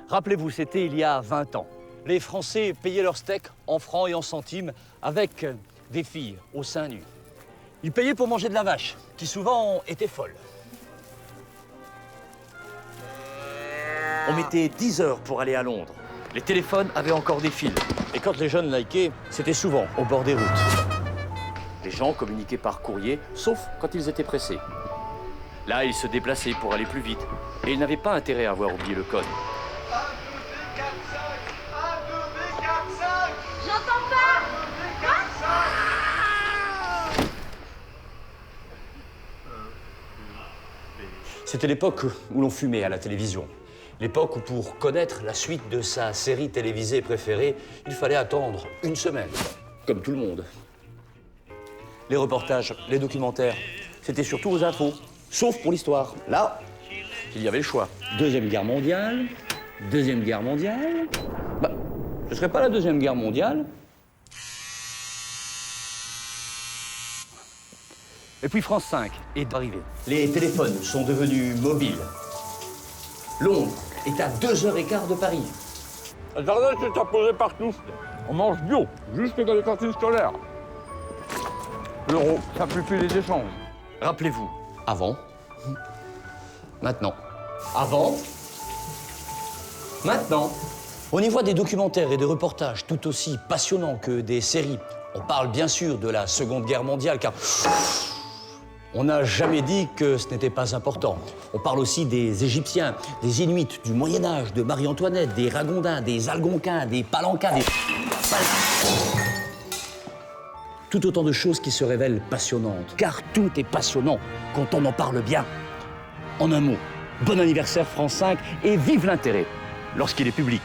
Rappelez-vous, c'était il y a 20 ans. Les Français payaient leurs steaks en francs et en centimes avec des filles au sein nu. Ils payaient pour manger de la vache, qui souvent était folle. On mettait 10 heures pour aller à Londres. Les téléphones avaient encore des fils. Et quand les jeunes likaient, c'était souvent au bord des routes. Les gens communiquaient par courrier, sauf quand ils étaient pressés. Là, ils se déplaçaient pour aller plus vite. Et ils n'avaient pas intérêt à avoir oublié le code. 1, 2, 4, 5. 1, 2, 4, 5. J'entends pas. 1, 2, 4, 5. C'était l'époque où l'on fumait à la télévision. L'époque où, pour connaître la suite de sa série télévisée préférée, il fallait attendre une semaine, comme tout le monde. Les reportages, les documentaires, c'était surtout aux infos, sauf pour l'histoire. Là, il y avait le choix. Deuxième Guerre mondiale, Bah, ce serait pas la Deuxième Guerre mondiale. Et puis France 5 est arrivé. Les téléphones sont devenus mobiles. Londres est à 2h15 de Paris. Le jardin, c'est apposé partout. On mange bio, juste dans les cantines scolaires. L'euro simplifie les échanges. Rappelez-vous, avant, maintenant. Avant, maintenant. On y voit des documentaires et des reportages tout aussi passionnants que des séries. On parle bien sûr de la Seconde Guerre mondiale, car on n'a jamais dit que ce n'était pas important. On parle aussi des Égyptiens, des Inuits, du Moyen-Âge, de Marie-Antoinette, des Ragondins, des Algonquins, des Palanquins, des... Tout autant de choses qui se révèlent passionnantes, car tout est passionnant quand on en parle bien. En un mot, bon anniversaire France 5 et vive l'intérêt lorsqu'il est public.